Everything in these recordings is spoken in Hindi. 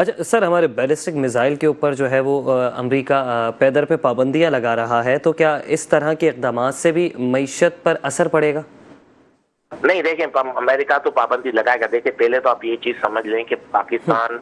अच्छा सर, हमारे बैलिस्टिक मिसाइल के ऊपर जो है वो अमेरिका पैदर पे पाबंदियां लगा रहा है, तो क्या इस तरह के इक़दामात से भी मईशत पर असर पड़ेगा? नहीं, देखें, अमेरिका तो पाबंदी लगाएगा। देखिए, पहले तो आप ये चीज समझ लें कि पाकिस्तान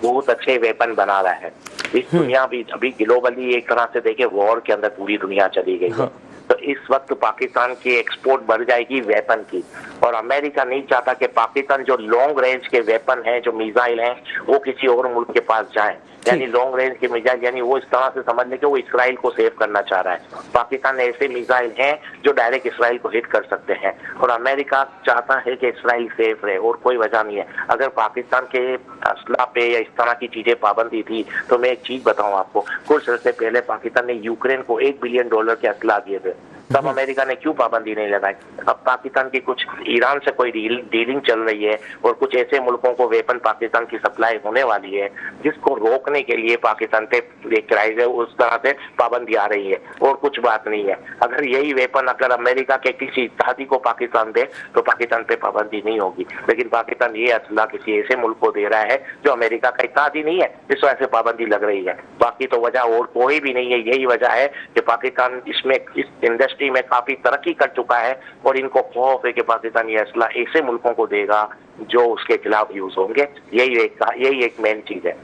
बहुत अच्छे वेपन बना रहा है। इस दुनिया भी अभी ग्लोबली एक तरह से देखें वॉर के अंदर पूरी दुनिया चली गई है। हाँ। तो इस वक्त पाकिस्तान की एक्सपोर्ट बढ़ जाएगी वेपन की, और अमेरिका नहीं चाहता कि पाकिस्तान जो लॉन्ग रेंज के वेपन हैं, जो मिसाइल हैं, वो किसी और मुल्क के पास जाएं। यानी लॉन्ग रेंज के मिसाइल, यानी वो इस तरह से समझ लें कि वो इसराइल को सेव करना चाह रहा है। पाकिस्तान ने ऐसे मिसाइल हैं जो डायरेक्ट इसराइल को हिट कर सकते हैं, और अमेरिका चाहता है कि इसराइल सेफ रहे, और कोई वजह नहीं है। अगर पाकिस्तान के असला पे या इस तरह की चीजें पाबंदी थी, तो मैं एक चीज बताऊं आपको, कुछ अर्से पहले पाकिस्तान ने यूक्रेन को $1 बिलियन के असला दिए थे, तब अमेरिका ने क्यों पाबंदी नहीं लगाई? अब पाकिस्तान की कुछ ईरान से कोई डीलिंग चल रही है, और कुछ ऐसे मुल्कों को वेपन पाकिस्तान की सप्लाई होने वाली है, जिसको रोकने के लिए पाकिस्तान पे क्राइज है, उस तरह से पाबंदी आ रही है, और कुछ बात नहीं है। अगर यही वेपन अगर अमेरिका के किसी इत्तेहादी को पाकिस्तान दे, तो पाकिस्तान पे पाबंदी नहीं होगी। लेकिन पाकिस्तान ये असला किसी ऐसे मुल्क को दे रहा है जो अमेरिका का इत्तेहादी नहीं है, इस वजह से पाबंदी लग रही है। बाकी तो वजह और कोई भी नहीं है। यही वजह है कि पाकिस्तान इसमें, इस इंडस्ट्री में काफी तरक्की कर चुका है, और इनको खौफ है कि पाकिस्तान ये असला ऐसे मुल्कों को देगा जो उसके खिलाफ यूज होंगे। यही एक मेन चीज है।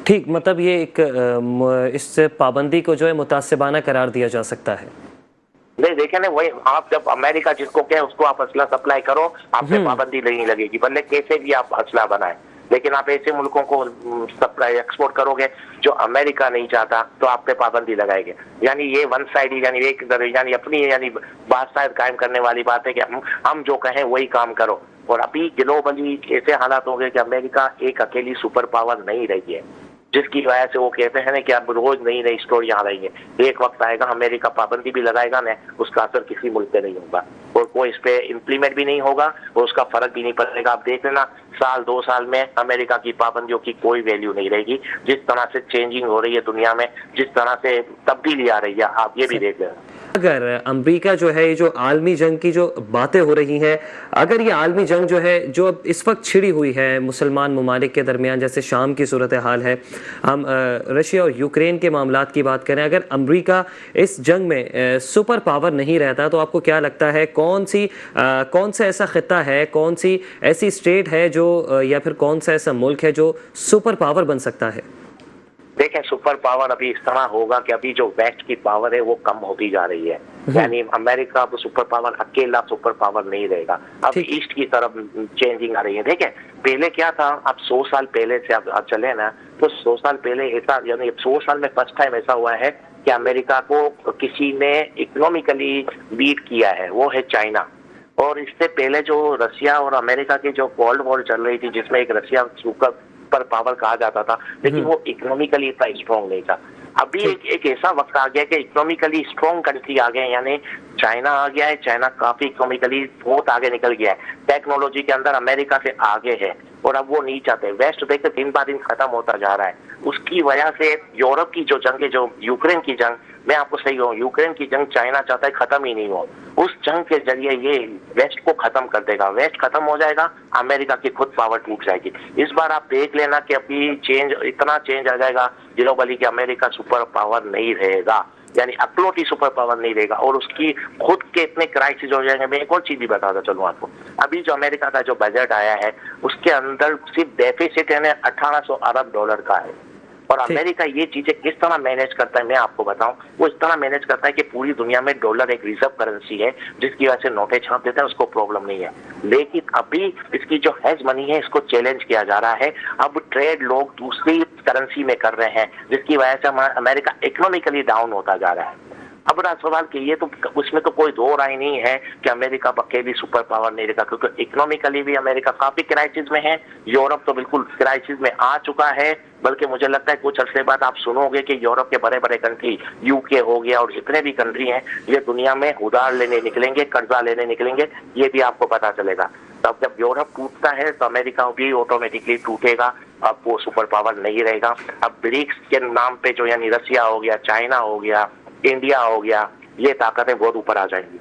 ठीक, मतलब ये एक इस पाबंदी को जो है मुतासिबाना करार दिया जा सकता है। नहीं, देखे ना, वही आप जब अमेरिका जिसको कहे उसको आप असला सप्लाई करो, आप पे पाबंदी नहीं लगेगी, भले कैसे भी आप असला बनाए। लेकिन आप ऐसे मुल्कों को सप्लाई एक्सपोर्ट करोगे जो अमेरिका नहीं चाहता, तो आप पे पाबंदी लगाएंगे। यानी ये वन साइड, यानी अपनी बात शायद कायम करने वाली बात है कि हम जो कहें वही काम करो। और अभी ग्लोबली ऐसे हालात हो गए कि अमेरिका एक अकेली सुपर पावर नहीं रही है, जिसकी वजह से वो कहते हैं ना कि अब रोज नई नई स्टोरी आ रही है। एक वक्त आएगा अमेरिका पाबंदी भी लगाएगा ना, उसका असर किसी मुल्क पे नहीं होगा, और कोई इस पे इम्प्लीमेंट भी नहीं होगा, और उसका फर्क भी नहीं पड़ेगा। आप देख लेना, साल 2 साल में अमेरिका की पाबंदियों की कोई वैल्यू नहीं रहेगी। जिस तरह से चेंजिंग हो रही है दुनिया में, जिस तरह से तब्दीली आ रही है, आप ये भी देख लेना। अगर अमेरिका जो है, ये जो आलमी जंग की जो बातें हो रही हैं, अगर ये आलमी जंग जो है, जो अब इस वक्त छिड़ी हुई है मुसलमान ममालिक के दरमियान, जैसे शाम की सूरत हाल है, हम रशिया और यूक्रेन के मामलात की बात करें, अगर अमेरिका इस जंग में सुपर पावर नहीं रहता, तो आपको क्या लगता है कौन सा ऐसा खिता है, कौन सी ऐसी स्टेट है जो या फिर कौन सा ऐसा मुल्क है जो सुपर पावर बन सकता है? देखें, सुपर पावर अभी इस तरह होगा कि अभी जो वेस्ट की पावर है वो कम होती जा रही है। यानी अमेरिका अब सुपर पावर, अकेला सुपर पावर नहीं रहेगा, अब ईस्ट की तरफ चेंजिंग आ रही है। देखें, पहले क्या था, अब 100 साल पहले से आप चले ना, तो 100 साल पहले ऐसा, यानी 100 साल में फर्स्ट टाइम ऐसा हुआ है कि अमेरिका को किसी ने इकोनॉमिकली बीट किया है, वो है चाइना। और इससे पहले जो रशिया और अमेरिका की जो कोल्ड वॉर चल रही थी, जिसमें एक रशिया सुपर पावर कहा जाता था, लेकिन वो इकोनॉमिकली इतना स्ट्रॉन्ग नहीं था। अभी एक ऐसा वक्त आ गया कि इकोनॉमिकली स्ट्रॉन्ग कंट्री आ गए, यानी चाइना आ गया है। चाइना काफी इकोनॉमिकली बहुत आगे निकल गया है, टेक्नोलॉजी के अंदर अमेरिका से आगे है, और अब वो नहीं चाहते। वेस्ट देखते दिन ब दिन खत्म होता जा रहा है। उसकी वजह से यूरोप की जो जंग है, जो यूक्रेन की जंग, मैं आपको सही कहूँ, यूक्रेन की जंग चाइना चाहता है खत्म ही नहीं हो। उस जंग के जरिए ये वेस्ट को खत्म कर देगा। वेस्ट खत्म हो जाएगा, अमेरिका की खुद पावर टूट जाएगी। इस बार आप देख लेना कि अभी इतना चेंज आ जाएगा ग्लोबली कि अमेरिका सुपर पावर नहीं रहेगा, यानी अकलौती सुपर पावर नहीं रहेगा, और उसकी खुद के इतने क्राइसिस हो जाएंगे। मैं एक और चीज भी बताता चलूँ आपको, अभी जो अमेरिका का जो बजट आया है, उसके अंदर सिर्फ डेफिसिट है 1800 अरब डॉलर का है। और अमेरिका ये चीजें किस तरह मैनेज करता है मैं आपको बताऊं, वो इस तरह मैनेज करता है कि पूरी दुनिया में डॉलर एक रिजर्व करेंसी है, जिसकी वजह से नोटें छाप देता है, उसको प्रॉब्लम नहीं है। लेकिन अभी इसकी जो हेज मनी है, इसको चैलेंज किया जा रहा है। अब ट्रेड लोग दूसरी करेंसी में कर रहे हैं, जिसकी वजह से अमेरिका इकोनॉमिकली डाउन होता जा रहा है। अब रहा सवाल कि ये तो, उसमें तो कोई दो राय नहीं है कि अमेरिका अकेली सुपर पावर नहीं रहेगा, क्योंकि इकोनॉमिकली भी अमेरिका काफी क्राइसिस में है। यूरोप तो बिल्कुल क्राइसिस में आ चुका है, बल्कि मुझे लगता है कुछ अर्से बाद आप सुनोगे कि यूरोप के बड़े बड़े कंट्री, यूके हो गया और जितने भी कंट्री हैं, ये दुनिया में उधार लेने निकलेंगे, कर्जा लेने निकलेंगे, ये भी आपको पता चलेगा। तब जब यूरोप टूटता है तो अमेरिका भी ऑटोमेटिकली टूटेगा, अब वो सुपर पावर नहीं रहेगा। अब ब्रिक्स के नाम पे जो, यानी रशिया हो गया, चाइना हो गया, इंडिया हो गया, ये ताकतें बहुत ऊपर आ जाएंगी।